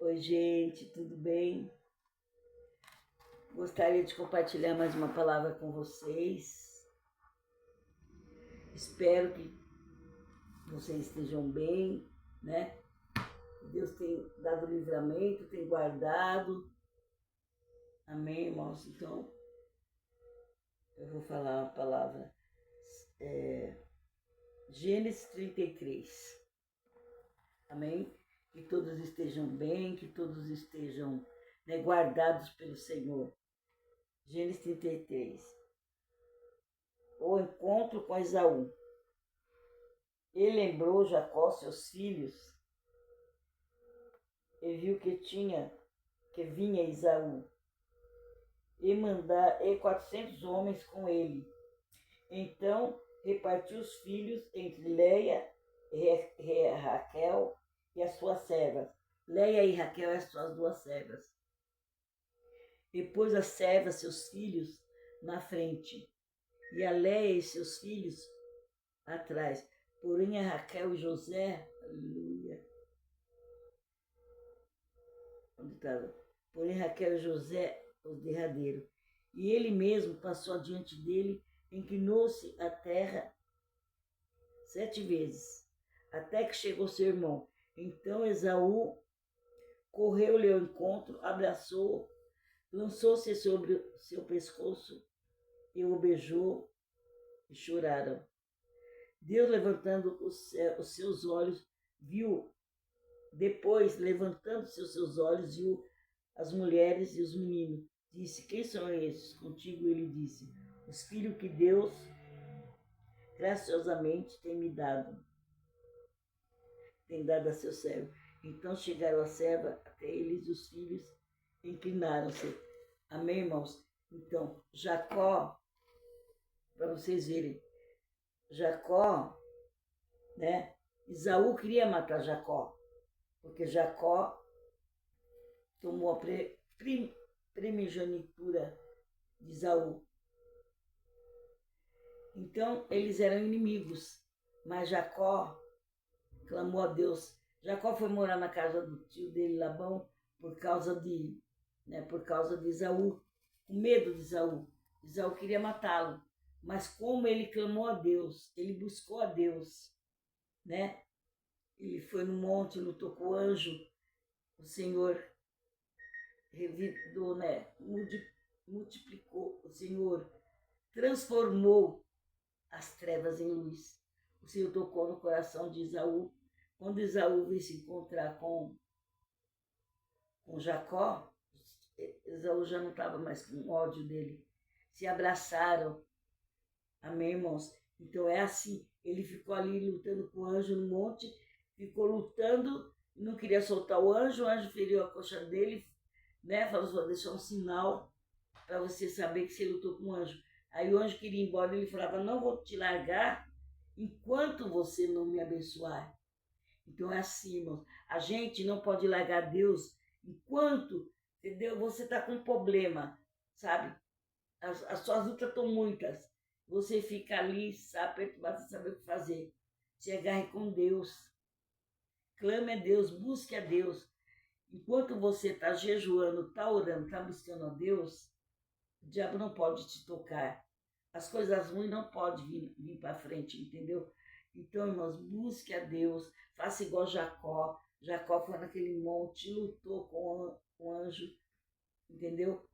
Oi, gente, tudo bem? Gostaria de compartilhar mais uma palavra com vocês. Espero que vocês estejam bem, né? Deus tem dado livramento, tem guardado. Amém, irmãos? Então, eu vou falar uma palavra. Gênesis 33. Amém? Que todos estejam bem, que todos estejam, né, guardados pelo Senhor. Gênesis 33. O encontro com Esaú. Ele lembrou Jacó, seus filhos, e viu que vinha Esaú, e 400 homens com ele. Então repartiu os filhos entre Leia e Raquel e as suas servas. Leia e Raquel e as suas duas servas. E pôs as servas, seus filhos, na frente, e a Leia e seus filhos atrás. Porém a Raquel e José, aleluia, onde estava? Porém Raquel e José, os derradeiros. E ele mesmo passou adiante dele, inclinou-se à terra 7 vezes, até que chegou seu irmão. Então Esaú correu-lhe ao encontro, abraçou-o, lançou-se sobre o seu pescoço e o beijou, e choraram. Deus, levantando os seus olhos, viu. Depois, levantando seus olhos, viu as mulheres e os meninos. Disse: quem são esses? Contigo ele disse: os filhos que Deus graciosamente tem dado a seu servo. Então chegaram a serva até eles, os filhos inclinaram-se. Amém, irmãos? Então, Jacó, para vocês verem, Jacó, né? Esaú queria matar Jacó, porque Jacó tomou a primogenitura de Esaú. Então, eles eram inimigos, mas Jacó clamou a Deus. Jacó foi morar na casa do tio dele, Labão, por causa de Esaú, com medo de Esaú. Esaú queria matá-lo, mas como ele clamou a Deus, ele buscou a Deus, né? Ele foi no monte, lutou com o anjo, o Senhor revidou, né? Multiplicou, o Senhor transformou as trevas em luz. O Senhor tocou no coração de Esaú. Quando Esaú veio se encontrar com Jacó, Esaú já não estava mais com ódio dele. Se abraçaram. Amém, irmãos? Então é assim. Ele ficou ali lutando com o anjo no monte, ficou lutando, não queria soltar o anjo feriu a coxa dele, né? Falou: vou deixar um sinal para você saber que você lutou com o anjo. Aí o anjo queria ir embora, ele falava: não vou te largar enquanto você não me abençoar. Então é assim, irmãos. A gente não pode largar Deus enquanto, entendeu? Você está com um problema, sabe? As suas lutas estão muitas. Você fica ali, sabe, perturbado, sem saber o que fazer. Se agarre com Deus. Clame a Deus, busque a Deus. Enquanto você está jejuando, está orando, está buscando a Deus, o diabo não pode te tocar. As coisas ruins não podem vir para frente, entendeu? Então, irmãos, busque a Deus, faça igual Jacó. Jacó foi naquele monte, lutou com o anjo, entendeu?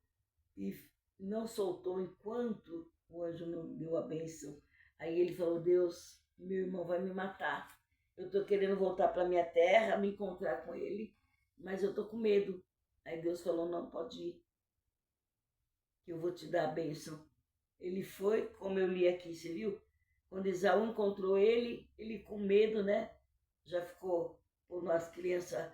E não soltou enquanto o anjo não deu a bênção. Aí ele falou: Deus, meu irmão vai me matar. Eu estou querendo voltar para minha terra, me encontrar com ele, mas eu estou com medo. Aí Deus falou: não, pode ir, que eu vou te dar a bênção. Ele foi, como eu li aqui, você viu? Quando Esaú encontrou ele, ele com medo, né? Já ficou por as crianças,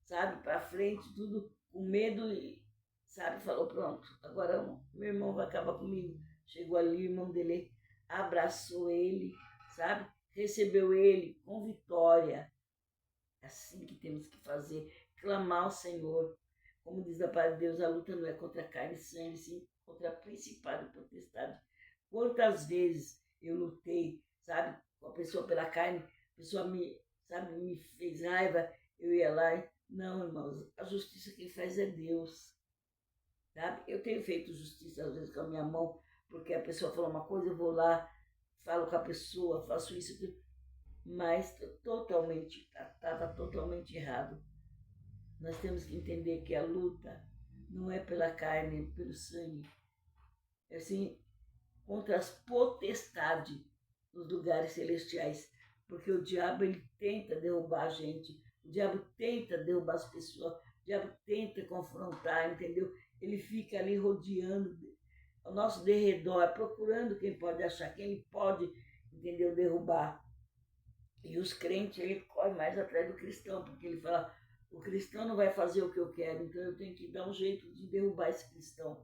sabe, para frente, tudo com medo e, sabe, falou: pronto, agora meu irmão vai acabar comigo. Chegou ali, o irmão dele abraçou ele, sabe? Recebeu ele com vitória. É assim que temos que fazer, clamar ao Senhor. Como diz a palavra de Deus, a luta não é contra carne e sangue, sim contra principado e potestade. Quantas vezes eu lutei, sabe, com a pessoa pela carne, a pessoa me fez raiva, eu ia lá Não, irmãos, a justiça quem faz é Deus, sabe? Eu tenho feito justiça às vezes com a minha mão, porque a pessoa falou uma coisa, eu vou lá, falo com a pessoa, faço isso, mas totalmente, estava totalmente errado. Nós temos que entender que a luta não é pela carne, pelo sangue, é assim, contra as potestades nos lugares celestiais, porque o diabo ele tenta derrubar a gente, o diabo tenta derrubar as pessoas, o diabo tenta confrontar, entendeu? Ele fica ali rodeando ao nosso derredor, procurando quem pode achar, quem ele pode, entendeu, derrubar. E os crentes, ele corre mais atrás do cristão, porque ele fala, o cristão não vai fazer o que eu quero, então eu tenho que dar um jeito de derrubar esse cristão.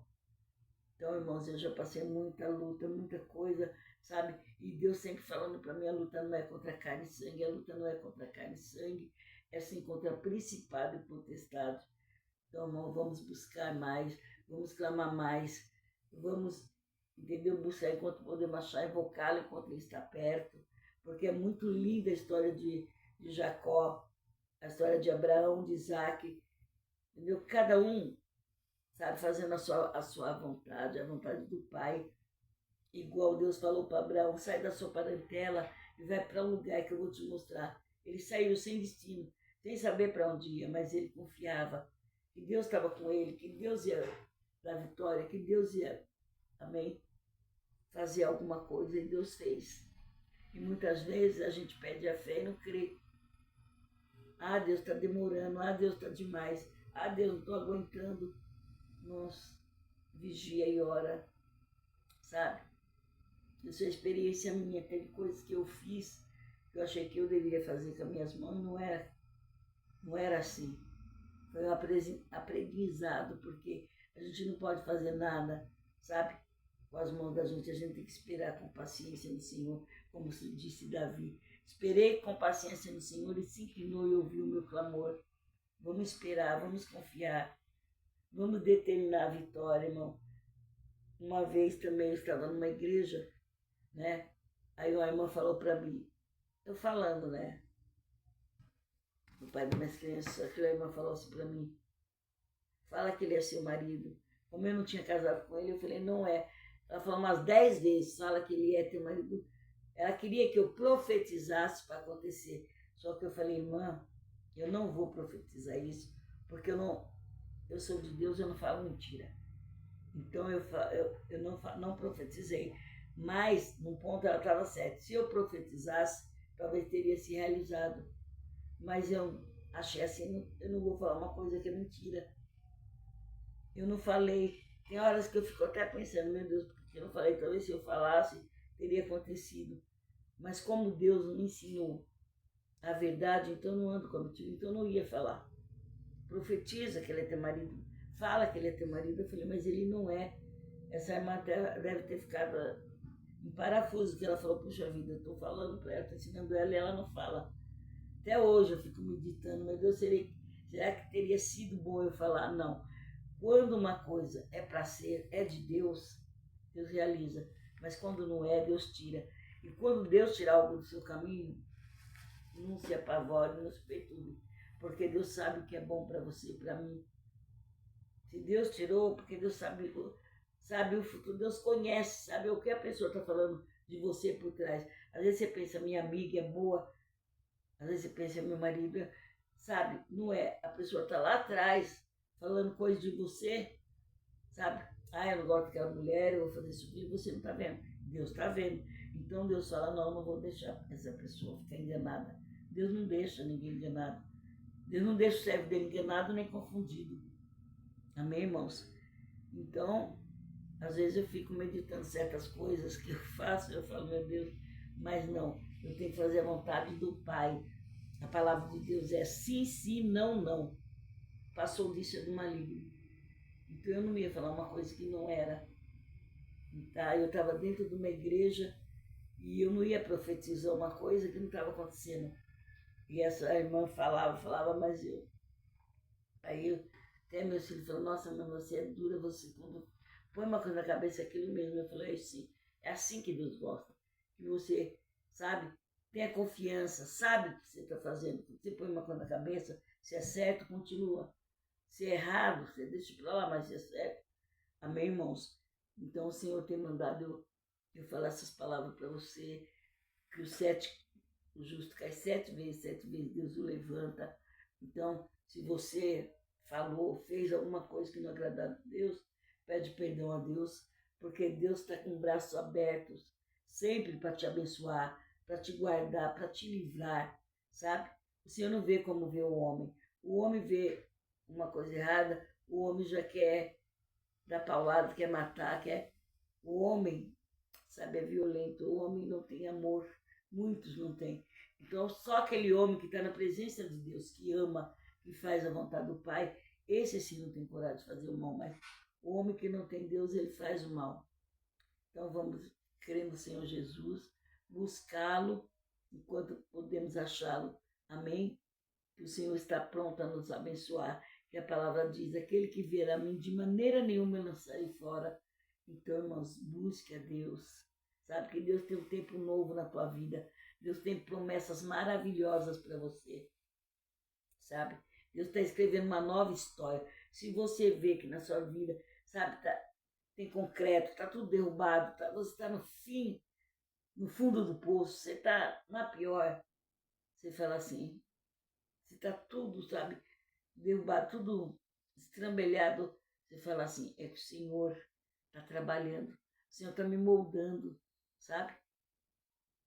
Então, irmãos, eu já passei muita luta, muita coisa, sabe? E Deus sempre falando para mim, a luta não é contra carne e sangue, a luta não é contra carne e sangue, é sim contra principado e potestade. Então, irmão, vamos buscar mais, vamos clamar mais, vamos, entendeu? Buscar enquanto podemos achar, invocá-lo enquanto ele está perto, porque é muito linda a história de Jacó, a história de Abraão, de Isaac, entendeu? Cada um, sabe, fazendo a sua vontade, a vontade do Pai, igual Deus falou para Abraão, sai da sua parentela e vai para um lugar que eu vou te mostrar. Ele saiu sem destino, sem saber para onde ia, mas ele confiava que Deus estava com ele, que Deus ia dar vitória, que Deus ia, amém, fazer alguma coisa, e Deus fez. E muitas vezes a gente perde a fé e não crê. Ah, Deus está demorando, ah, Deus está demais, ah, Deus, não estou aguentando. Nossa, vigia e ora, sabe? Isso é experiência minha, teve coisas que eu fiz que eu achei que eu deveria fazer com as minhas mãos, não era assim. Foi um aprendizado, porque a gente não pode fazer nada, sabe? Com as mãos da gente, a gente tem que esperar com paciência no Senhor, como disse Davi. Esperei com paciência no Senhor e se inclinou e ouviu o meu clamor. Vamos esperar, vamos confiar, vamos determinar a vitória, irmão. Uma vez também eu estava numa igreja, né? Aí uma irmã falou para mim, eu falando, né? O pai das minhas crianças, aquela irmã falou assim para mim, fala que ele é seu marido. Como eu não tinha casado com ele, eu falei, não é. Ela falou umas 10 vezes, fala que ele é teu marido. Ela queria que eu profetizasse para acontecer. Só que eu falei, irmã, eu não vou profetizar isso, porque eu sou de Deus, eu não falo mentira. Então eu não profetizei. Mas, num ponto, ela estava certa. Se eu profetizasse, talvez teria se realizado. Mas eu achei assim, eu não vou falar uma coisa que é mentira. Eu não falei. Tem horas que eu fico até pensando, meu Deus, porque eu não falei? Talvez se eu falasse, teria acontecido. Mas como Deus me ensinou a verdade, então eu não ando com a mentira, então eu não ia falar. Profetiza que ele é teu marido. Fala que ele é teu marido. Eu falei, mas ele não é. Essa irmã deve ter ficado em parafuso, que ela falou, puxa vida, eu estou falando para ela, estou ensinando ela e ela não fala. Até hoje eu fico meditando, meu Deus, será que teria sido bom eu falar? Não. Quando uma coisa é para ser, é de Deus, Deus realiza. Mas quando não é, Deus tira. E quando Deus tirar algo do seu caminho, não se apavore, não se perturbe. Porque Deus sabe o que é bom para você e para mim. Se Deus tirou, porque Deus sabe o futuro, Deus conhece, sabe o que a pessoa está falando de você por trás. Às vezes você pensa, minha amiga é boa, às vezes você pensa, meu marido, sabe? Não é. A pessoa está lá atrás falando coisas de você, sabe? Ah, eu não gosto daquela mulher, eu vou fazer isso aqui, você não está vendo. Deus está vendo. Então Deus fala, não vou deixar essa pessoa ficar enganada. Deus não deixa ninguém enganado. Deus não deixa o servo dele enganado nem confundido. Amém, irmãos? Então, às vezes eu fico meditando certas coisas que eu faço, eu falo, meu Deus, mas não, eu tenho que fazer a vontade do Pai. A palavra de Deus é sim, sim, não, não. Passou disso do maligno. Então eu não ia falar uma coisa que não era. Tá? Eu estava dentro de uma igreja e eu não ia profetizar uma coisa que não estava acontecendo. E essa irmã falava, mas eu. Aí até meu filho falou, nossa, mãe, você é dura, você quando põe uma coisa na cabeça é aquilo mesmo. Eu falei, sim, é assim que Deus gosta. Que você, sabe, tenha confiança, sabe o que você está fazendo. Quando você põe uma coisa na cabeça, se é certo, continua. Se é errado, você deixa para lá, mas se é certo. Amém, irmãos? Então o Senhor tem mandado eu falar essas palavras para você, que o justo cai 7 vezes Deus o levanta. Então, se você falou, fez alguma coisa que não agradava a Deus, pede perdão a Deus, porque Deus está com braços abertos, sempre para te abençoar, para te guardar, para te livrar, sabe? O Senhor não vê como vê o homem. O homem vê uma coisa errada, o homem já quer dar paulada, quer matar, quer... O homem, sabe, é violento, o homem não tem amor, muitos não têm. Então, só aquele homem que está na presença de Deus, que ama, que faz a vontade do Pai, esse sim não tem coragem de fazer o mal, mas o homem que não tem Deus, ele faz o mal. Então, vamos, crendo no Senhor Jesus, buscá-lo enquanto podemos achá-lo. Amém? Que o Senhor está pronto a nos abençoar. Que a palavra diz, aquele que vier a mim, de maneira nenhuma eu lançarei fora. Então, irmãos, busque a Deus. Sabe que Deus tem um tempo novo na tua vida. Deus tem promessas maravilhosas para você. Sabe? Deus está escrevendo uma nova história. Se você vê que na sua vida, sabe, tem concreto, está tudo derrubado, você está no fim, no fundo do poço, você está na pior. Você fala assim, você está tudo, sabe, derrubado, tudo estrambelhado. Você fala assim, é que o Senhor está trabalhando, o Senhor está me moldando, sabe?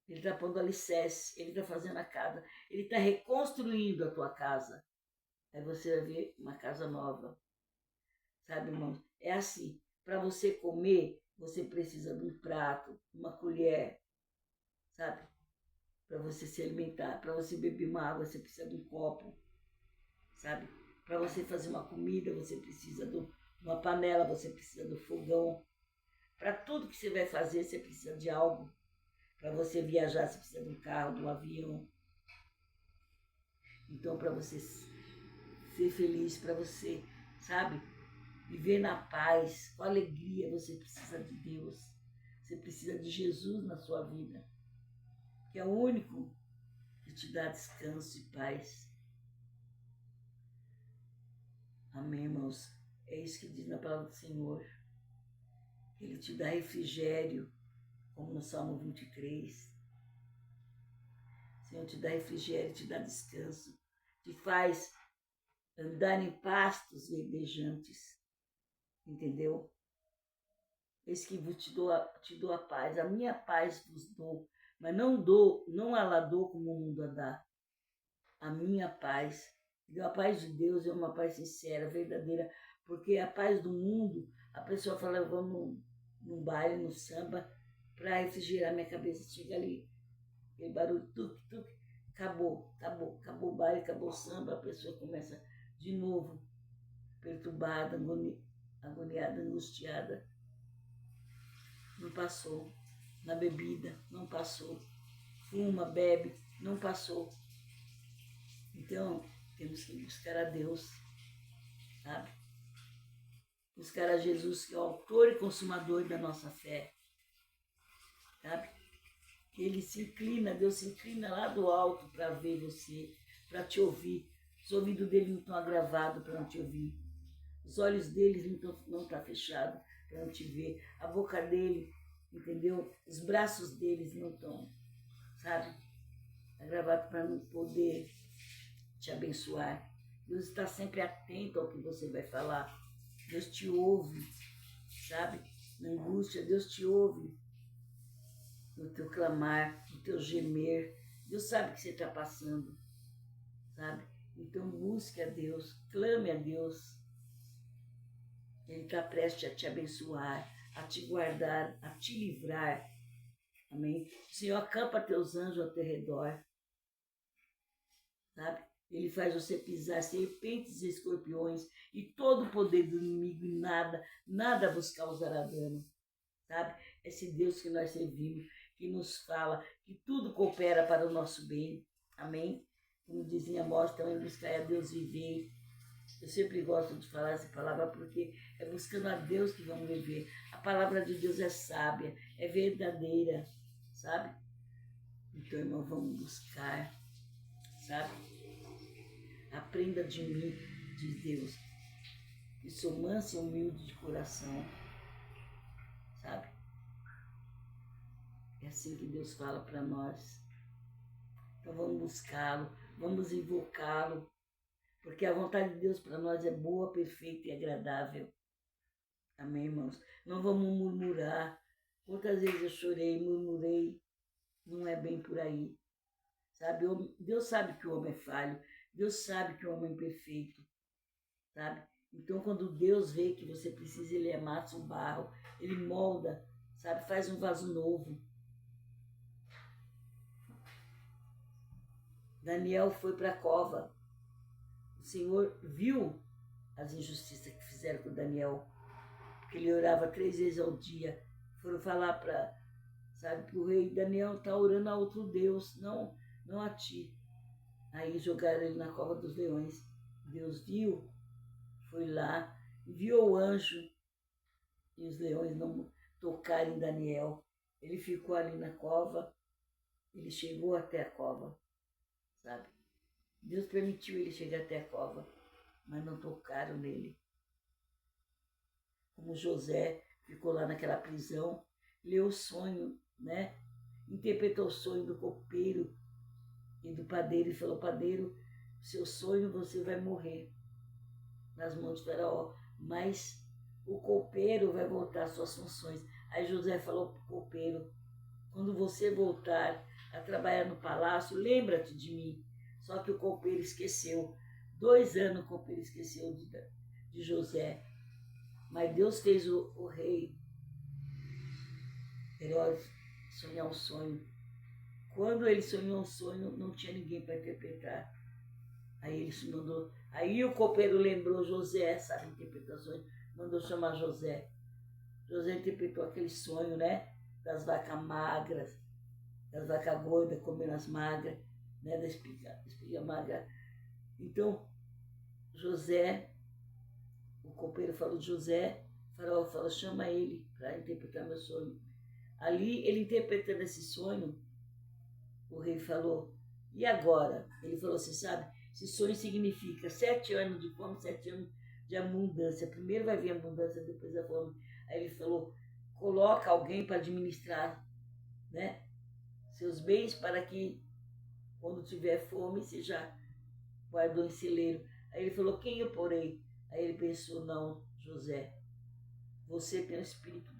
Ele está pondo alicerce, ele está fazendo a casa, ele está reconstruindo a tua casa. Aí você vai ver uma casa nova, sabe, irmãos? É assim, para você comer, você precisa de um prato, uma colher, sabe? Para você se alimentar, para você beber uma água, você precisa de um copo, sabe? Para você fazer uma comida, você precisa de uma panela, você precisa do fogão. Para tudo que você vai fazer, você precisa de algo. Para você viajar, você precisa de um carro, de um avião. Então, para você ser feliz, para você, sabe, viver na paz, com alegria, você precisa de Deus. Você precisa de Jesus na sua vida, que é o único que te dá descanso e paz. Amém, irmãos? É isso que diz na palavra do Senhor. Ele te dá refrigério, como no Salmo 23. O Senhor te dá refrigério, te dá descanso, te faz andar em pastos verdejantes, entendeu? Eis que te dou a paz, a minha paz vos dou, mas não a dou como o mundo a dá. A minha paz, a paz de Deus é uma paz sincera, verdadeira, porque a paz do mundo, a pessoa fala, eu vou num baile, no samba, para refrigerar minha cabeça, chega ali, aquele barulho, tuc, tuc, acabou o baile, acabou o samba, a pessoa começa de novo, perturbada, agoniada, angustiada. Não passou. Na bebida, não passou. Fuma, bebe, não passou. Então, temos que buscar a Deus, sabe? Buscar a Jesus, que é o autor e consumador da nossa fé, sabe? Que ele se inclina, Deus se inclina lá do alto para ver você, para te ouvir. Os ouvidos dele não estão agravados para não te ouvir. Os olhos dele não estão fechados para não te ver. A boca dele, entendeu? Os braços deles não estão, sabe? Agravados para não poder te abençoar. Deus está sempre atento ao que você vai falar. Deus te ouve, sabe? Na angústia, Deus te ouve. No teu clamar, no teu gemer. Deus sabe o que você está passando, sabe? Então busque a Deus, clame a Deus. Ele está prestes a te abençoar, a te guardar, a te livrar. Amém? O Senhor acampa teus anjos ao teu redor, sabe? Ele faz você pisar serpentes e escorpiões e todo o poder do inimigo e nada vos causará dano, sabe? Esse Deus que nós servimos, que nos fala que tudo coopera para o nosso bem. Amém? Como dizia Amós, também buscar a Deus viver. Eu sempre gosto de falar essa palavra porque é buscando a Deus que vamos viver. A palavra de Deus é sábia, é verdadeira, sabe? Então, irmão, vamos buscar, sabe? Aprenda de mim, diz Deus, que sou manso e humilde de coração, sabe? É assim que Deus fala para nós. Então vamos buscá-lo, vamos invocá-lo, porque a vontade de Deus para nós é boa, perfeita e agradável. Amém, irmãos? Não vamos murmurar. Quantas vezes eu chorei, murmurei, não é bem por aí. Sabe? Deus sabe que o homem é falho, Deus sabe que o homem é imperfeito, sabe? Então, quando Deus vê que você precisa, Ele amassa o barro, Ele molda, sabe? Faz um vaso novo. Daniel foi para a cova. O Senhor viu as injustiças que fizeram com Daniel, porque ele orava 3 vezes ao dia. Foram falar para, sabe, o rei: Daniel está orando a outro Deus, não a ti. Aí jogaram ele na cova dos leões. Deus viu, foi lá, enviou o anjo, e os leões não tocaram em Daniel. Ele ficou ali na cova, ele chegou até a cova, sabe? Deus permitiu ele chegar até a cova, mas não tocaram nele. Como José ficou lá naquela prisão, leu o sonho, né? Interpretou o sonho do copeiro e do padeiro e falou: padeiro, seu sonho, você vai morrer nas mãos de Faraó, mas o copeiro vai voltar às suas funções. Aí José falou para o copeiro: quando você voltar a trabalhar no palácio, lembra-te de mim. Só que o copeiro esqueceu. 2 anos o copeiro esqueceu de José. Mas Deus fez o rei Herodes sonhar um sonho. Quando ele sonhou um sonho, não tinha ninguém para interpretar. Aí ele se mandou. Aí o copeiro lembrou José, sabe, interpretações, mandou chamar José. José interpretou aquele sonho, né? Das vacas magras, das vacas gordas comendo as magras, né? Da espiga magra. Então, José, o copeiro falou de José, o faraó falou: chama ele para interpretar meu sonho. Ali, ele interpretando esse sonho, o rei falou: e agora? Ele falou assim: sabe, esse sonho significa 7 anos de fome, 7 anos de abundância. Primeiro vai vir a abundância, depois a fome. Aí ele falou: coloca alguém para administrar, né, seus bens, para que quando tiver fome você já guardou em celeiro. Aí ele falou: quem eu porei? Aí ele pensou: não, José, você tem o Espírito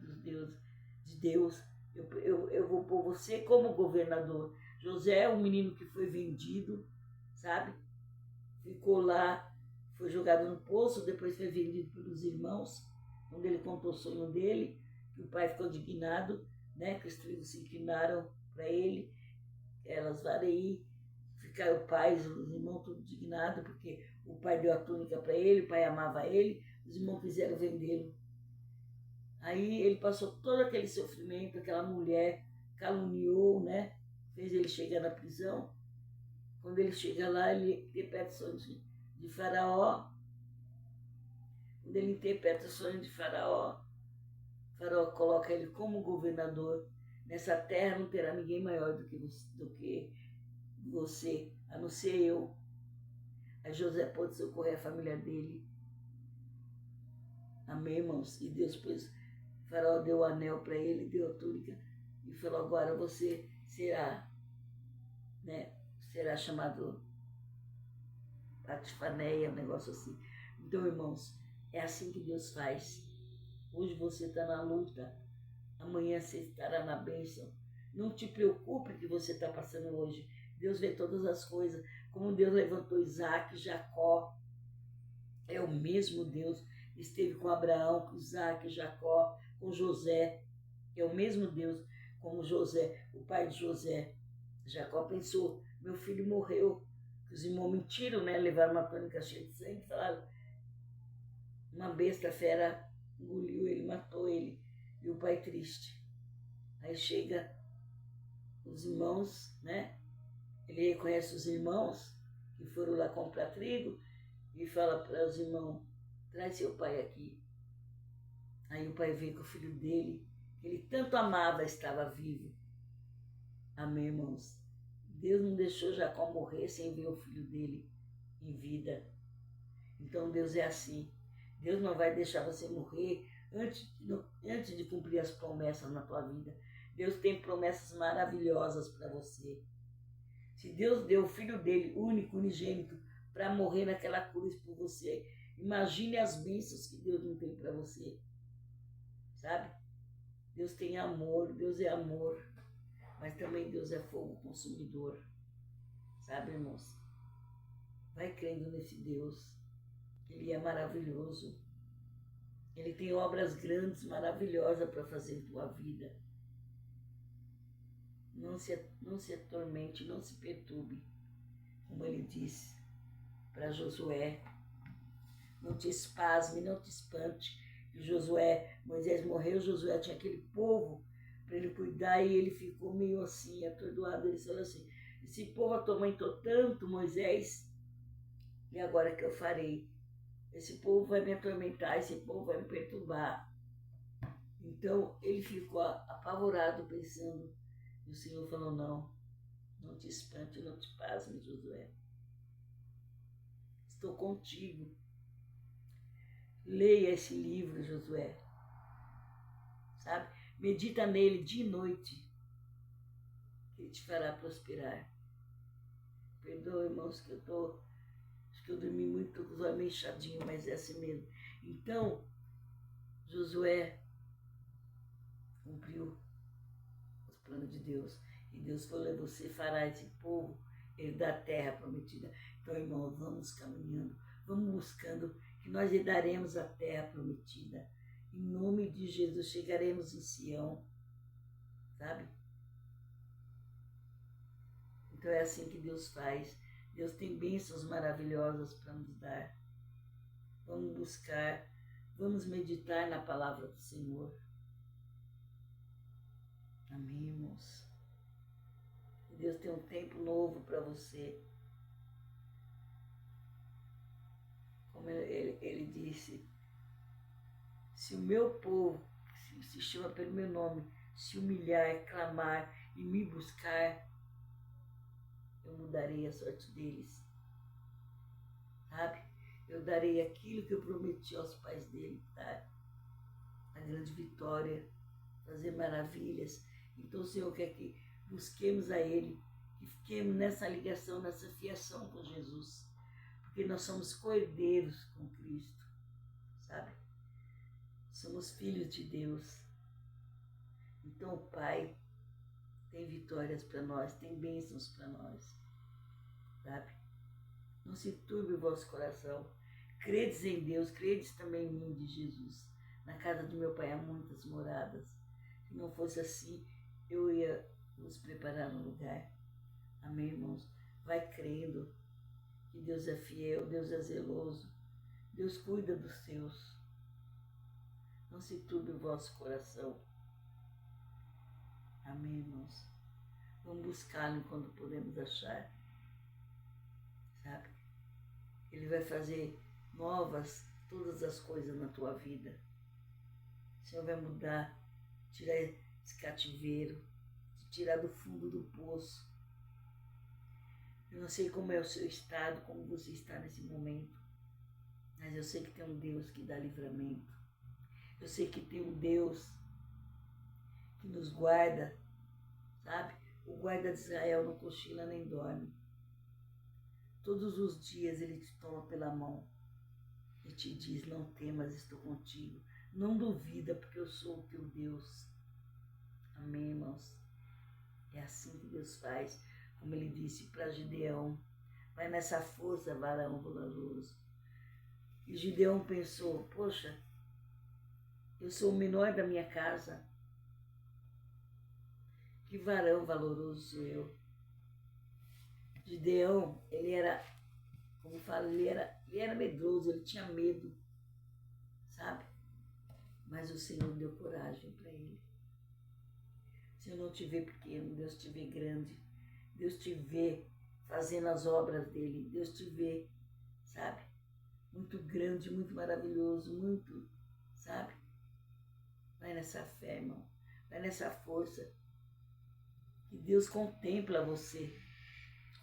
de Deus, eu vou pôr você como governador. José é um menino que foi vendido, sabe? Ficou lá, foi jogado no poço, depois foi vendido pelos irmãos, onde ele contou o sonho dele, que o pai ficou indignado, né? Que os trigos se inclinaram para ele, elas vareí, ficaram pais, os irmãos todos indignados, porque o pai deu a túnica para ele, o pai amava ele, os irmãos quiseram vendê-lo. Aí ele passou todo aquele sofrimento, aquela mulher caluniou, né? Fez ele chegar na prisão. Quando ele chega lá, ele interpreta o sonho de Faraó. Quando ele interpreta o sonho de Faraó, Faraó coloca ele como governador. Nessa terra não terá ninguém maior do que você, a não ser eu. Aí José pôde socorrer a família dele. Amém, irmãos? E Deus pôs. Faraó deu o anel para ele, deu a túnica e falou: agora você será, né? Será chamado Patifaneia, um negócio assim. Então, irmãos, é assim que Deus faz. Hoje você está na luta, amanhã você estará na bênção. Não te preocupe que você está passando hoje. Deus vê todas as coisas. Como Deus levantou Isaac, Jacó, é o mesmo Deus. Esteve com Abraão, com Isaac, Jacó, com José. É o mesmo Deus, como José, o pai de José. Jacó pensou: meu filho morreu. Os irmãos mentiram, né? Levaram uma túnica cheia de sangue, falaram: uma besta fera engoliu ele, matou ele. E o pai triste. Aí chega os irmãos, né? Ele reconhece os irmãos que foram lá comprar trigo e fala para os irmãos: traz seu pai aqui. Aí o pai vê que o filho dele, que ele tanto amava, estava vivo. Amém, irmãos? Deus não deixou Jacó morrer sem ver o filho dele em vida. Então Deus é assim. Deus não vai deixar você morrer antes de cumprir as promessas na tua vida. Deus tem promessas maravilhosas para você. Se Deus deu o filho dele, único, unigênito, para morrer naquela cruz por você, imagine as bênçãos que Deus não tem para você. Sabe? Deus tem amor, Deus é amor, mas também Deus é fogo consumidor. Sabe, irmãos? Vai crendo nesse Deus. Ele é maravilhoso. Ele tem obras grandes, maravilhosas para fazer em tua vida. Não se atormente, não se perturbe, como ele disse para Josué. Não te espasme, não te espante. E Moisés morreu, Josué tinha aquele povo para ele cuidar e ele ficou meio assim, atordoado. Ele falou assim, esse povo atormentou tanto Moisés, e agora que eu farei? Esse povo vai me atormentar, esse povo vai me perturbar. Então ele ficou apavorado pensando, e o Senhor falou, não te espante, não te pasme, Josué. Estou contigo. Leia esse livro, Josué. Sabe? Medita nele dia e noite, que ele te fará prosperar. Perdoa, irmãos, que acho que eu dormi muito, estou com os olhos meio inchadinhos, mas é assim mesmo. Então, Josué cumpriu os planos de Deus. E Deus falou, você fará esse povo herdar a terra prometida. Então, irmãos, vamos caminhando, vamos buscando, que nós herdaremos a terra prometida. Em nome de Jesus, chegaremos em Sião, sabe? Então é assim que Deus faz. Deus tem bênçãos maravilhosas para nos dar. Vamos buscar, vamos meditar na palavra do Senhor. Amém, irmãos? E Deus tem um tempo novo para você. Como ele disse, se o meu povo, que se chama pelo meu nome, se humilhar, clamar e me buscar, eu mudarei a sorte deles. Sabe? Eu darei aquilo que eu prometi aos pais dele, tá? A grande vitória, fazer maravilhas. Então o Senhor quer que busquemos a Ele, que fiquemos nessa ligação, nessa fiação com Jesus, porque nós somos co-herdeiros com Cristo, sabe? Somos filhos de Deus. Então o Pai tem vitórias para nós, tem bênçãos para nós, sabe? Não se turbe o vosso coração. Credes em Deus, credes também em mim, de Jesus. Na casa de meu Pai há muitas moradas. Se não fosse assim, eu ia nos preparar um lugar. Amém, irmãos? Vai crendo que Deus é fiel, Deus é zeloso. Deus cuida dos seus. Não se turbe o vosso coração. Amém, irmãos? Vamos buscá-lo enquanto podemos achar. Sabe? Ele vai fazer novas todas as coisas na tua vida. O Senhor vai mudar, tirar esse cativeiro, te tirar do fundo do poço. Eu não sei como é o seu estado, como você está nesse momento, mas eu sei que tem um Deus que dá livramento. Eu sei que tem um Deus que nos guarda, sabe? O guarda de Israel não cochila nem dorme. Todos os dias ele te toma pela mão e te diz, não temas, estou contigo. Não duvida, porque eu sou o teu Deus. Amém, irmãos? É assim que Deus faz, como ele disse para Gideão. Vai nessa força, varão valoroso. E Gideão pensou, poxa, eu sou o menor da minha casa. Que varão valoroso sou eu. Gideão, ele era, como fala, ele era medroso, ele tinha medo, sabe? Mas o Senhor deu coragem para ele. O Senhor não te vê pequeno, Deus te vê grande. Deus te vê fazendo as obras dele. Deus te vê, sabe? Muito grande, muito maravilhoso, muito, sabe? Vai nessa fé, irmão. Vai nessa força. Que Deus contempla você.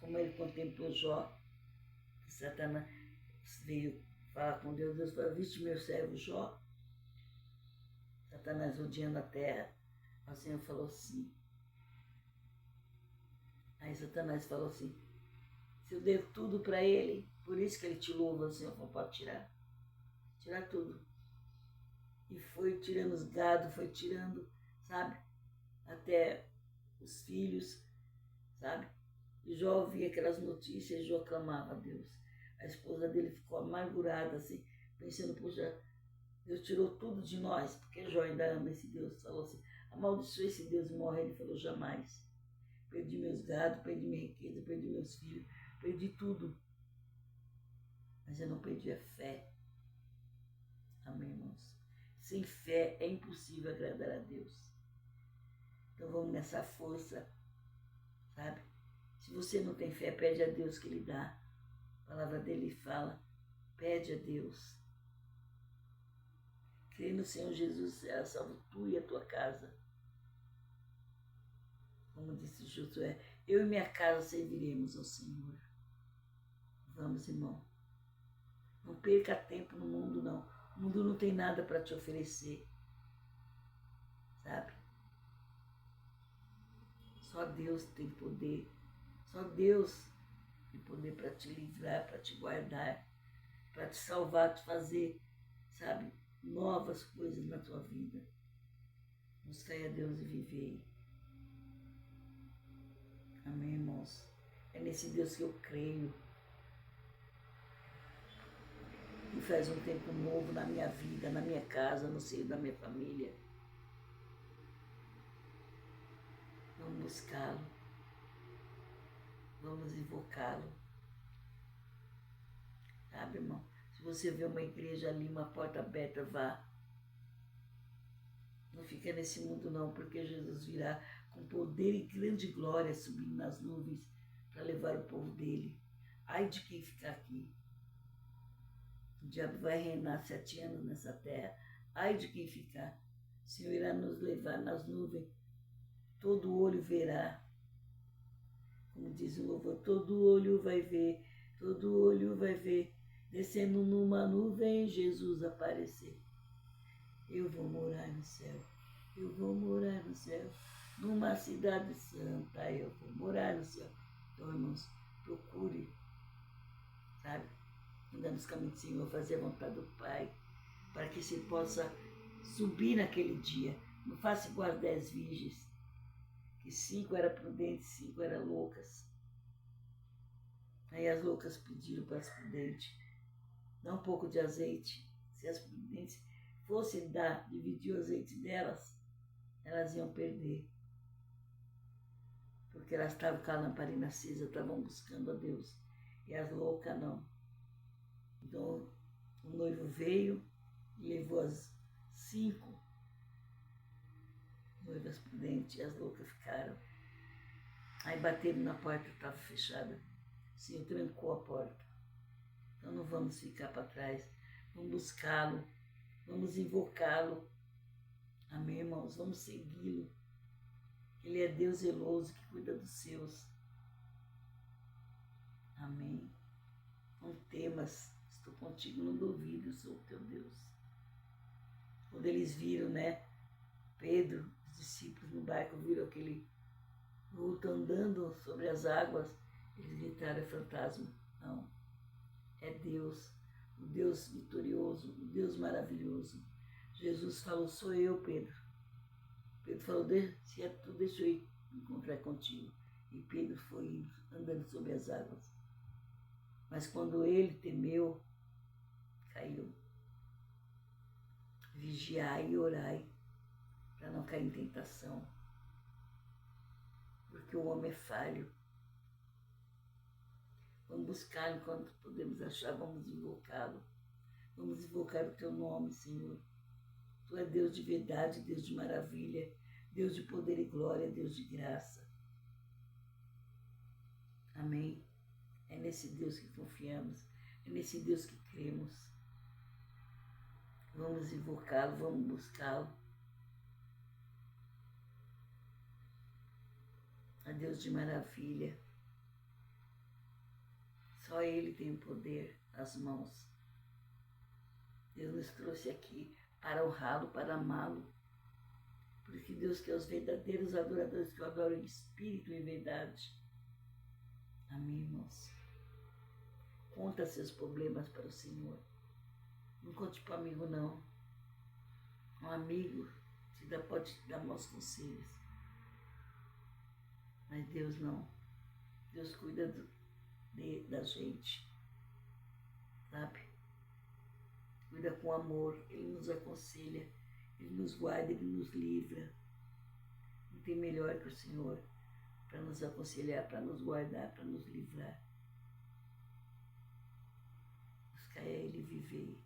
como ele contemplou Jó, que Satanás veio falar com Deus, Deus falou, viste meu servo Jó? Satanás odiando a terra. O Senhor falou assim. Aí Satanás falou assim, se eu der tudo para ele, por isso que ele te louva, o Senhor falou, pode tirar. Tirar tudo. E foi tirando os gados, foi tirando, sabe? Até os filhos, sabe? E Jó ouvia aquelas notícias e Jó clamava a Deus. A esposa dele ficou amargurada, assim, pensando, poxa, Deus tirou tudo de nós, porque Jó ainda ama esse Deus. Falou assim, amaldiçoa esse Deus e morre. Ele falou, jamais. Perdi meus gados, perdi minha riqueza, perdi meus filhos, perdi tudo. Mas eu não perdi a fé. Amém, irmãos? Sem fé é impossível agradar a Deus. Então vamos nessa força, sabe? Se você não tem fé, pede a Deus que Ele dá. A palavra dele fala, pede a Deus. Crê no Senhor Jesus, será salvo tu e a tua casa. Como disse Josué, eu e minha casa serviremos ao Senhor. Vamos, irmão. Não perca tempo no mundo, não. O mundo não tem nada para te oferecer. Sabe? Só Deus tem poder. Só Deus tem poder para te livrar, para te guardar, para te salvar, te fazer, sabe, novas coisas na tua vida. Mostrai a Deus e vivei. Amém, irmãos? É nesse Deus que eu creio. E faz um tempo novo na minha vida, na minha casa, no seio da minha família. Vamos buscá-lo. Vamos invocá-lo. Sabe, irmão? Se você vê uma igreja ali, uma porta aberta, vá. Não fica nesse mundo não, porque Jesus virá com poder e grande glória subindo nas nuvens para levar o povo dele. Ai de quem ficar aqui. O diabo vai reinar 7 anos nessa terra. Ai de quem ficar. O Senhor irá nos levar nas nuvens. Todo olho verá. Como diz o louvor, todo olho vai ver. Todo olho vai ver. Descendo numa nuvem, Jesus aparecer. Eu vou morar no céu. Eu vou morar no céu. Numa cidade santa, eu vou morar no céu. Então, irmãos, procure, sabe? Andar nos caminhos do Senhor, fazer a vontade do Pai, para que você possa subir naquele dia. Não faça igual as 10 virgens, que 5 eram prudentes, 5 eram loucas. Aí as loucas pediram para as prudentes, dá um pouco de azeite. Se as prudentes fossem dividir o azeite delas, elas iam perder. Porque elas estavam com a lamparina acesa, estavam buscando a Deus. E as loucas não. Então, o noivo veio e levou as 5 noivas prudentes e as loucas ficaram. Aí bateram na porta, estava fechada. O Senhor trancou a porta. Então não vamos ficar para trás. Vamos buscá-lo. Vamos invocá-lo. Amém, irmãos? Vamos segui-lo. Ele é Deus zeloso que cuida dos seus. Amém. Não temas, estou contigo, não duvido, eu sou o teu Deus. Quando eles viram, né, Pedro, os discípulos no barco, viram aquele vulto andando sobre as águas, eles gritaram, é fantasma. Não, é Deus, o Deus vitorioso, o Deus maravilhoso. Jesus falou, sou eu, Pedro. Pedro falou, se é tu, deixa eu ir encontrar contigo. E Pedro foi andando sobre as águas. Mas quando ele temeu, caiu. Vigiai e orai, para não cair em tentação. Porque o homem é falho. Vamos buscá-lo enquanto podemos achar, vamos invocá-lo. Vamos invocar o teu nome, Senhor. Tu é Deus de verdade, Deus de maravilha, Deus de poder e glória, Deus de graça. Amém? É nesse Deus que confiamos, é nesse Deus que cremos. Vamos invocá-lo, vamos buscá-lo. A Deus de maravilha. Só Ele tem o poder nas mãos. Deus nos trouxe aqui para honrá-lo, para amá-lo. Porque Deus quer os verdadeiros adoradores que o adoram em espírito e em verdade. Amém, irmãos? Conta seus problemas para o Senhor. Não conte para o amigo, não. Um amigo pode te dar maus conselhos. Mas Deus não. Deus cuida da gente. Sabe? Cuida com amor. Ele nos aconselha. Ele nos guarda, Ele nos livra. Não tem melhor que o Senhor para nos aconselhar, para nos guardar, para nos livrar. Buscar a Ele viver.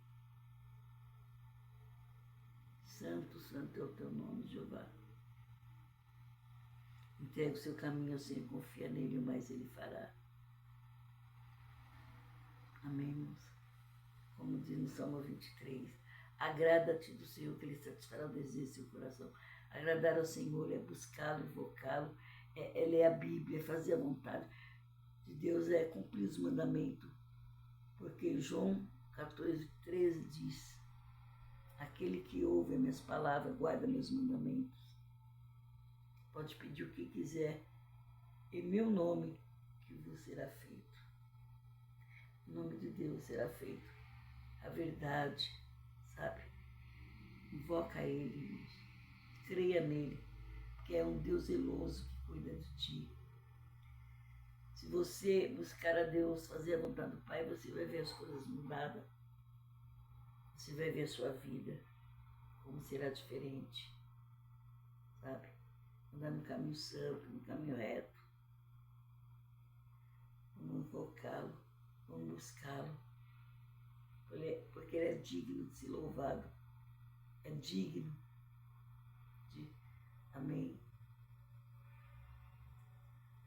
Santo, santo é o teu nome, Jeová. Entrega o seu caminho ao Senhor, confia nele, o mais Ele fará. Amém, irmãos? Como diz no Salmo 23, agrada-te do Senhor, que Ele satisfará o desejo do seu coração. Agradar ao Senhor é buscá-lo, invocá-lo, é ler a Bíblia, é fazer a vontade de Deus, é cumprir os mandamentos. Porque João 14:13 diz, aquele que ouve as minhas palavras, guarda meus mandamentos. Pode pedir o que quiser, em meu nome, que vos será feito. Em nome de Deus será feito a verdade, sabe? Invoca Ele, irmãos. Creia nele, que é um Deus zeloso que cuida de ti. Se você buscar a Deus, fazer a vontade do Pai, você vai ver as coisas mudadas. Você vai ver a sua vida, como será diferente, sabe? Andar no caminho santo, no caminho reto. Vamos invocá-lo, vamos buscá-lo, porque Ele é digno de ser louvado. É digno de... Amém?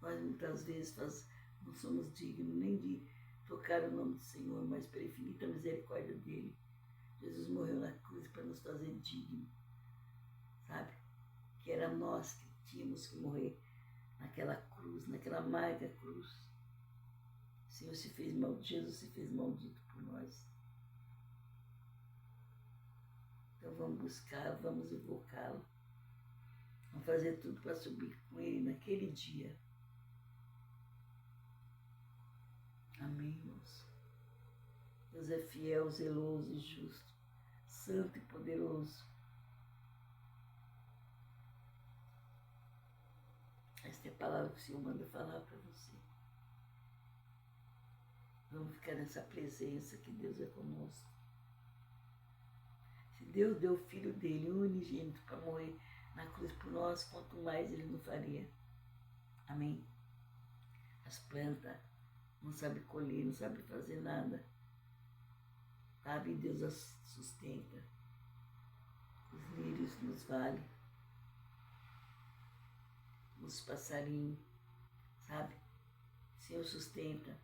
Nós muitas vezes não somos dignos nem de tocar o nome do Senhor, mas pela infinita misericórdia dele, Jesus morreu na cruz para nos fazer dignos, sabe? Que era nós que tínhamos que morrer naquela cruz, naquela amarga cruz. O Senhor se fez maldito, Jesus se fez maldito por nós. Então vamos buscá-lo, vamos invocá-lo. Vamos fazer tudo para subir com Ele naquele dia. Amém, irmãos? Deus é fiel, zeloso e justo, santo e poderoso. Esta é a palavra que o Senhor manda falar para você. Vamos ficar nessa presença que Deus é conosco. Se Deus deu o Filho dele, o unigênito, para morrer na cruz por nós, quanto mais Ele não faria. Amém? As plantas não sabem colher, não sabem fazer nada. Sabe? Deus as sustenta. Os lírios nos vales. Os passarinhos, sabe? O Senhor sustenta.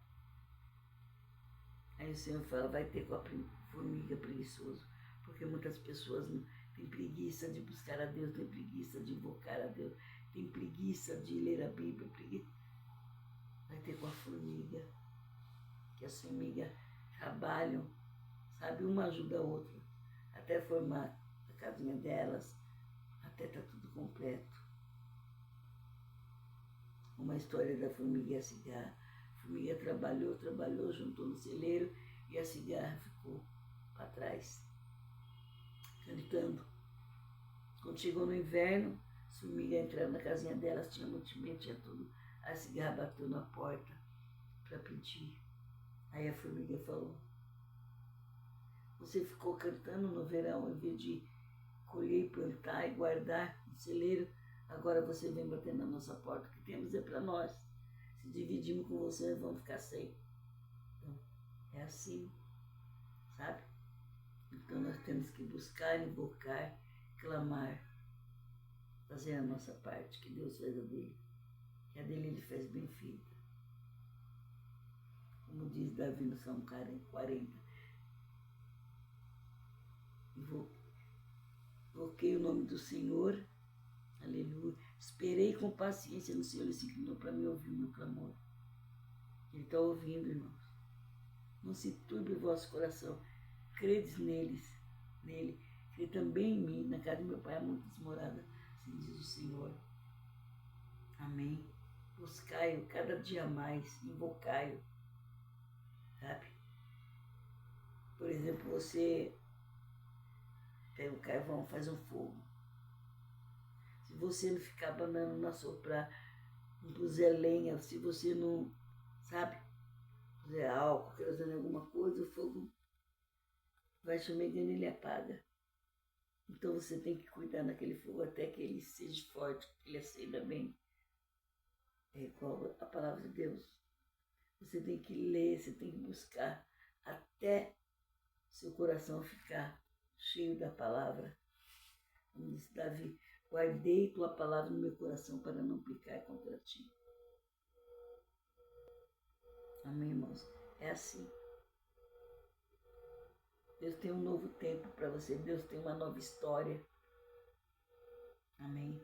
Aí o Senhor fala, vai ter com a formiga preguiçoso. Porque muitas pessoas têm preguiça de buscar a Deus, têm preguiça de invocar a Deus, têm preguiça de ler a Bíblia. Vai ter com a formiga. Que as formigas trabalham, sabe? Uma ajuda a outra. Até formar a casinha delas, até tá tudo completo. Uma história da formiga e a cigarra. A formiga trabalhou, juntou no celeiro e a cigarra ficou para trás, cantando. Quando chegou no inverno, a formiga entrando na casinha delas, tinha mantimento, tinha tudo. A cigarra bateu na porta para pedir. Aí a formiga falou, você ficou cantando no verão, em vez de colher, plantar e guardar no celeiro, agora você vem bater na nossa porta, o que temos é para nós. Se dividimos com você, vamos ficar sem. Então, é assim, sabe? Então nós temos que buscar, invocar, clamar, fazer a nossa parte, que Deus fez a dele. Que a dele Ele fez bem feita. Como diz Davi no Salmo 40. Invoquei o nome do Senhor, aleluia. Esperei com paciência no Senhor, Ele se inclinou para me ouvir o meu clamor. Ele está ouvindo, irmãos. Não se turbe o vosso coração. Credes nele. Crede também em mim. Na casa de meu pai há muitas moradas, assim diz o Senhor. Amém. Buscai-o cada dia mais, invocai-o, sabe? Por exemplo, você pega o carvão, faz um fogo. Se você não ficar banando, não assoprar, não puser lenha, se você não, sabe, puser álcool, usando alguma coisa, o fogo vai chumegando e ele apaga. Então você tem que cuidar naquele fogo até que ele seja forte, que ele acenda bem. É igual a palavra de Deus. Você tem que ler, você tem que buscar até seu coração ficar cheio da palavra. Como disse Davi, guardei tua palavra no meu coração para não pecar contra ti. Amém, irmãos? É assim. Deus tem um novo tempo para você. Deus tem uma nova história. Amém?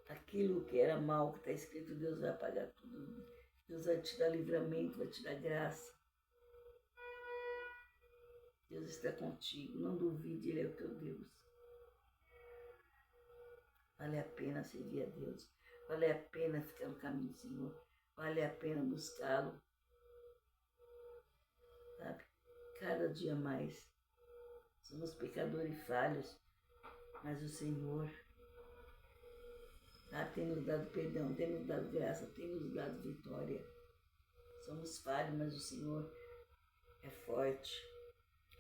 Aquilo que era mal, que está escrito, Deus vai apagar tudo. Deus vai te dar livramento, vai te dar graça. Deus está contigo. Não duvide, Ele é o teu Deus. Vale a pena servir a Deus. Vale a pena ficar no caminho do Senhor. Vale a pena buscá-lo. Sabe? Cada dia mais. Somos pecadores e falhos, mas o Senhor tem nos dado perdão, tem nos dado graça, tem nos dado vitória. Somos falhos, mas o Senhor é forte.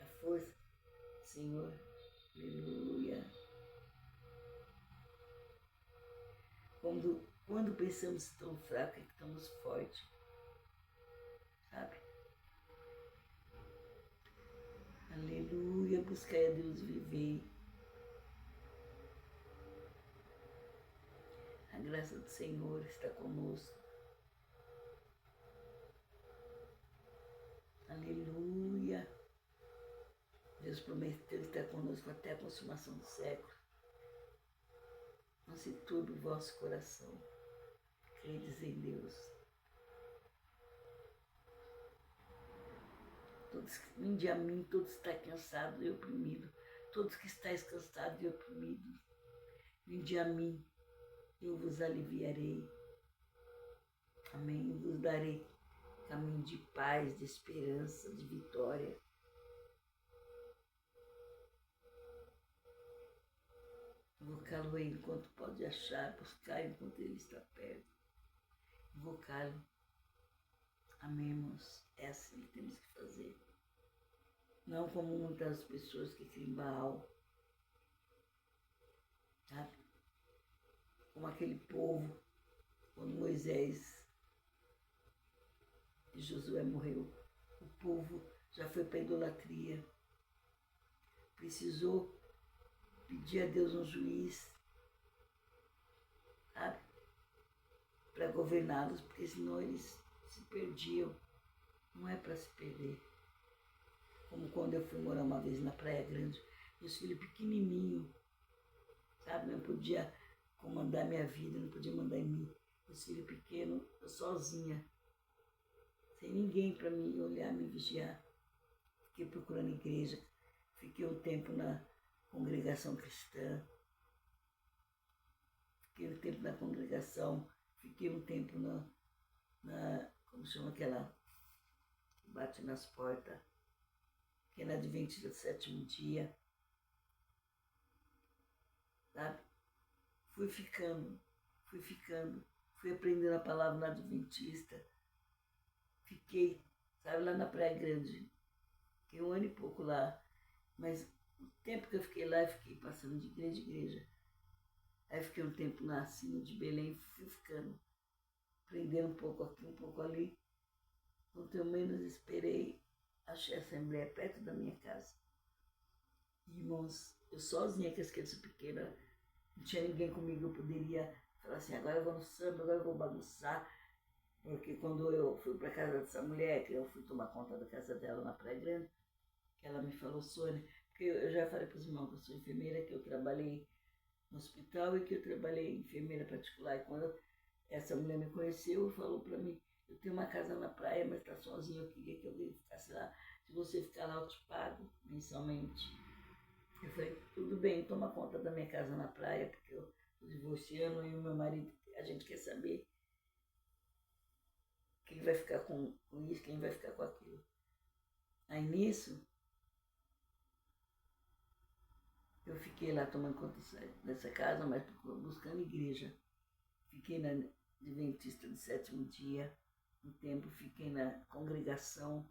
A força, Senhor, aleluia. Quando pensamos tão fracos, é que estamos fortes, sabe? Aleluia, buscai a Deus e vivei. A graça do Senhor está conosco. Aleluia. Deus prometeu estar conosco até a consumação do século. Não se turbe o vosso coração. Credes em Deus. Vinde a mim, todos que estão cansados e oprimidos. Todos que estáis cansados e oprimidos. Vinde a mim, eu vos aliviarei. Amém. Eu vos darei caminho de paz, de esperança, de vitória. Invocá-lo enquanto pode achar, buscar enquanto ele está perto. Invocá-lo. Amém, irmãos? É assim que temos que fazer. Não como muitas pessoas que criam Baal. Sabe? Como aquele povo, quando Moisés e Josué morreu. O povo já foi para a idolatria. Precisou pedir a Deus um juiz, sabe? Para governá-los, porque senão eles se perdiam. Não é para se perder. Como quando eu fui morar uma vez na Praia Grande, meus filhos pequenininhos, sabe? Não podia comandar minha vida, não podia mandar em mim. Meus filhos pequenos, eu sozinha, sem ninguém para me olhar, me vigiar. Fiquei procurando igreja, fiquei um tempo na congregação cristã, fiquei um tempo na congregação, fiquei um tempo na como chama aquela, que bate nas portas, que é na Adventista do Sétimo Dia, sabe? Fui ficando, fui aprendendo a palavra na Adventista, fiquei, sabe, lá na Praia Grande, fiquei 1 ano e pouco lá, mas o tempo que eu fiquei lá, eu fiquei passando de igreja em igreja. Aí fiquei um tempo na Sina de Belém, fui ficando, aprendendo um pouco aqui, um pouco ali. Quando eu menos esperei, achei a Assembleia perto da minha casa. Irmãos, eu sozinha, com as crianças pequenas, não tinha ninguém comigo, eu poderia falar assim, agora eu vou no samba, agora eu vou bagunçar. Porque quando eu fui para a casa dessa mulher, que eu fui tomar conta da casa dela na Praia Grande, que ela me falou, Sônia, porque eu já falei para os irmãos que eu sou enfermeira, que eu trabalhei no hospital e que eu trabalhei enfermeira particular. E quando essa mulher me conheceu, falou para mim, eu tenho uma casa na praia, mas está sozinho, eu queria que alguém ficasse lá. Se você ficar lá, eu te pago mensalmente. Eu falei, tudo bem, toma conta da minha casa na praia, porque eu estou divorciando e o meu marido, a gente quer saber quem vai ficar com isso, quem vai ficar com aquilo. Aí nisso, eu fiquei lá tomando conta dessa casa, mas buscando igreja. Fiquei na Adventista do Sétimo Dia, um tempo fiquei na congregação.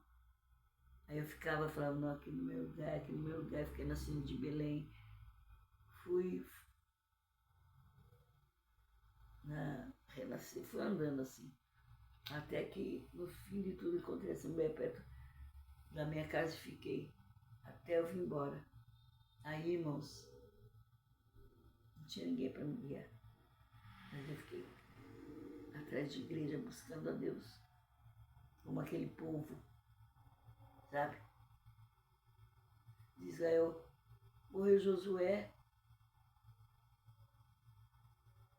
Aí eu ficava falando, não, aqui no meu lugar, fiquei na Cine de Belém. Fui renasci, fui andando assim. Até que no fim de tudo encontrei essa mulher perto da minha casa e fiquei até eu vir embora. Aí, irmãos, não tinha ninguém para me guiar. Mas eu fiquei atrás de igreja buscando a Deus, como aquele povo, sabe? De Israel. Morreu Josué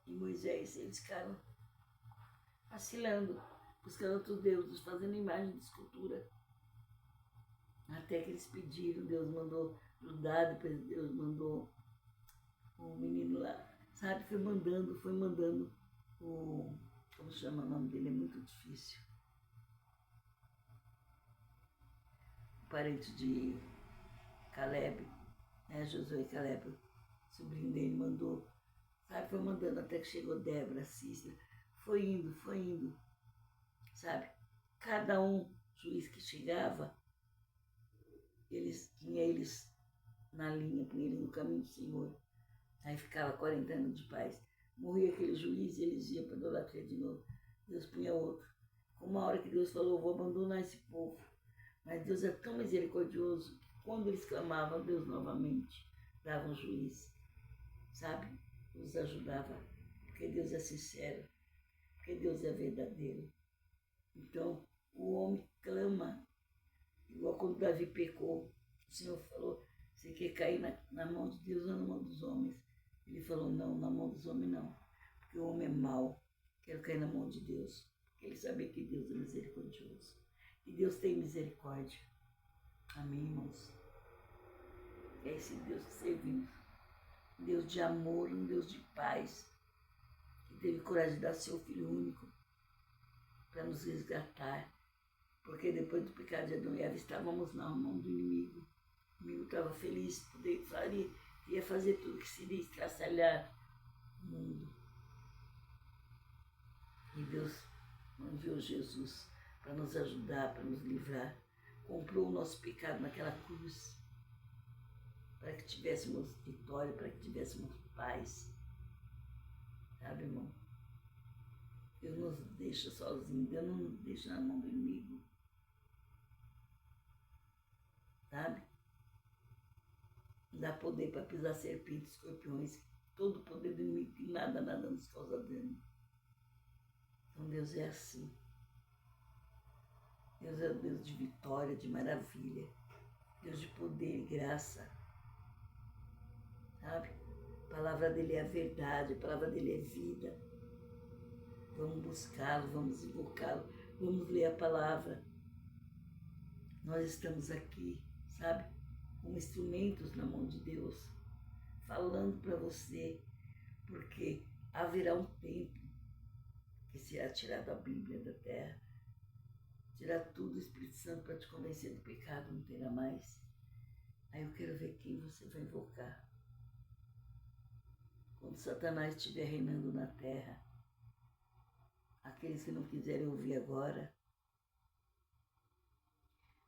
e Moisés, eles ficaram vacilando, buscando outros deuses, fazendo imagem de escultura. Até que eles pediram, Deus mandou Judá, depois Deus mandou o menino lá, sabe? Foi mandando o... Como chama o nome dele? É muito difícil. O parente de Caleb, né? Josué e Caleb, o sobrinho dele mandou, sabe? Foi mandando até que chegou Débora, Cícera. Foi indo, sabe? Cada juiz que chegava, tinha eles na linha, punha eles no caminho do Senhor. Aí ficava 40 anos de paz. Morria aquele juiz e eles iam para a idolatria de novo. Deus punha outro. Com uma hora que Deus falou, vou abandonar esse povo. Mas Deus é tão misericordioso que quando eles clamavam a Deus novamente, dava um juiz, sabe? Os ajudava, porque Deus é sincero, porque Deus é verdadeiro. Então, o homem clama, igual quando Davi pecou. O Senhor falou, você quer cair na mão de Deus ou na mão dos homens? Ele falou, não, na mão dos homens não, porque o homem é mau, quero cair na mão de Deus, porque ele sabia que Deus é misericordioso. E Deus tem misericórdia. Amém, irmãos? É esse Deus que servimos. Um Deus de amor, um Deus de paz, que teve coragem de dar seu Filho único para nos resgatar. Porque depois do pecado de Adão e Eva estávamos na mão do inimigo. O inimigo estava feliz, ia fazer tudo que seria estraçalhar o mundo. E Deus enviou Jesus para nos ajudar, para nos livrar. Comprou o nosso pecado naquela cruz, para que tivéssemos vitória, para que tivéssemos paz. Sabe, irmão? Deus não nos deixa sozinhos, Deus não nos deixa na mão do inimigo. Sabe? Dá poder para pisar serpentes, escorpiões, todo o poder do inimigo, que nada nos causa dano. Então Deus é assim. Deus é Deus de vitória, de maravilha. Deus de poder e graça. Sabe? A palavra dele é a verdade, a palavra dele é vida. Vamos buscá-lo, vamos invocá-lo, vamos ler a palavra. Nós estamos aqui, sabe? Como instrumentos na mão de Deus, falando para você, porque haverá um tempo que será tirado a Bíblia da terra, tirar tudo o Espírito Santo para te convencer do pecado, não terá mais. Aí eu quero ver quem você vai invocar. Quando Satanás estiver reinando na terra, aqueles que não quiserem ouvir agora,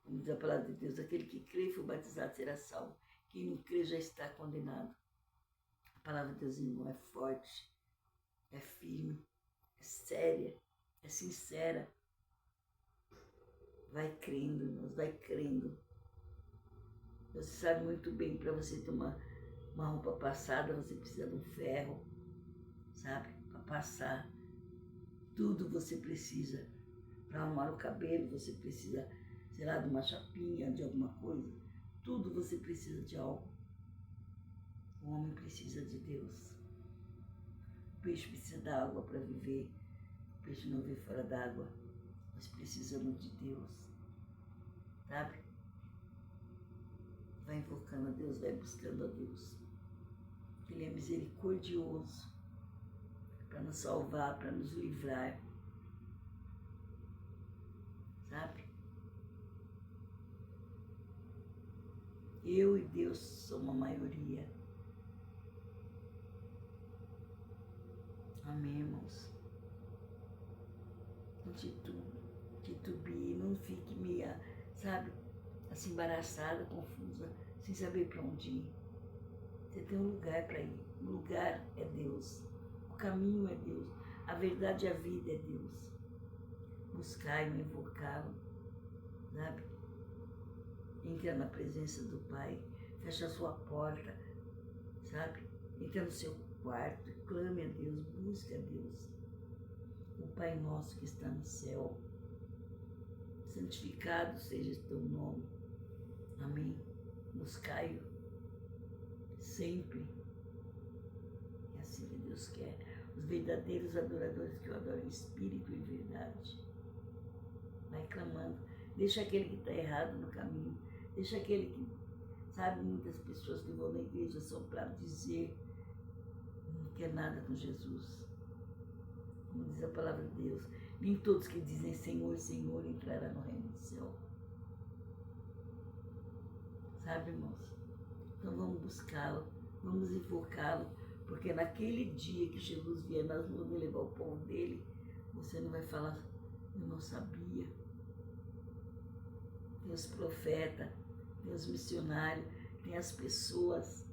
como diz a palavra de Deus, aquele que crê e for batizado será salvo. Quem não crê já está condenado. A palavra de Deus, irmão, é forte, é firme, é séria, é sincera. Vai crendo, irmãos, vai crendo. Você sabe muito bem, para você tomar uma roupa passada, você precisa de um ferro, sabe? Para passar. Tudo você precisa. Para arrumar o cabelo, você precisa, sei lá, de uma chapinha, de alguma coisa. Tudo você precisa de algo. O homem precisa de Deus. O peixe precisa da água para viver. O peixe não vive fora d'água. Nós precisamos de Deus, sabe? Vai invocando a Deus, vai buscando a Deus. Ele é misericordioso para nos salvar, para nos livrar, sabe? Eu e Deus somos a maioria. Amém, irmãos? Não titubie, não fique meia, sabe, assim, embaraçada, confusa, sem saber para onde ir. Você tem um lugar para ir. O lugar é Deus. O caminho é Deus. A verdade e a vida é Deus. Buscai-o, invocá-lo, sabe? Entra na presença do Pai, fecha a sua porta, sabe? Entra no seu quarto, clame a Deus, busque a Deus. O Pai nosso que está no céu, santificado seja o teu nome. Amém. Buscai-o sempre. É assim que Deus quer. Os verdadeiros adoradores que o adoram em espírito e verdade. Vai clamando. Deixa aquele que está errado no caminho. Deixa aquele que, sabe, muitas pessoas que vão na igreja só para dizer não quer nada com Jesus. Como diz a palavra de Deus, nem todos que dizem Senhor, Senhor entrarão no reino do céu. Sabe, irmãos? Então vamos buscá-lo, vamos invocá-lo, porque naquele dia que Jesus vier, nós vamos levar o povo dele, você não vai falar, eu não sabia. Tem os profetas, tem os missionários, tem as pessoas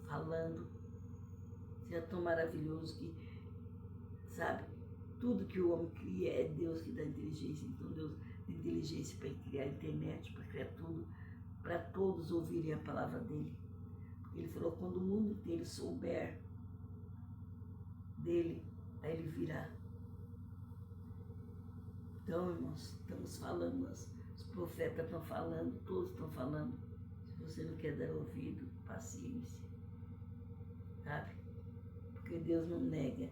falando. Isso é tão maravilhoso que, sabe, tudo que o homem cria é Deus que dá inteligência. Então Deus dá inteligência para criar a internet, para criar tudo, para todos ouvirem a palavra dele. Ele falou, quando o mundo inteiro souber dele, aí ele virá. Então, irmãos, estamos falando, os profetas estão falando, todos estão falando. Se você não quer dar ouvido, paciência. Sabe? Porque Deus não nega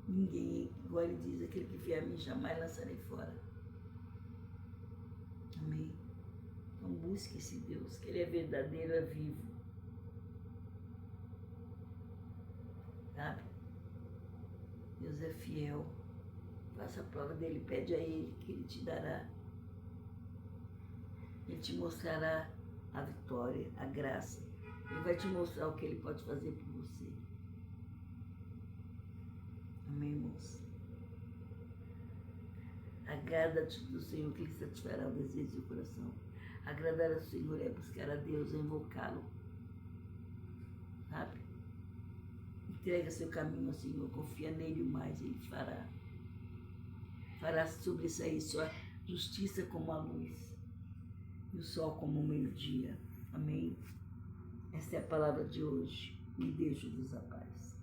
ninguém. Igual ele diz, aquele que vier a mim jamais lançarei fora. Amém? Então busque esse Deus, que ele é verdadeiro, é vivo. Sabe? Deus é fiel. Faça a prova dele, pede a ele que ele te dará. Ele te mostrará a vitória, a graça. Ele vai te mostrar o que ele pode fazer por você. Amém, irmãos? Agrada-te do Senhor, que ele satisfará o desejo do coração. Agradar ao Senhor é buscar a Deus, é invocá-lo. Sabe? Entrega seu caminho ao Senhor, confia nele mais, ele fará. Fará sobressair sua justiça como a luz e o sol como o meio-dia. Amém? Esta é a palavra de hoje. E deixo-vos a paz.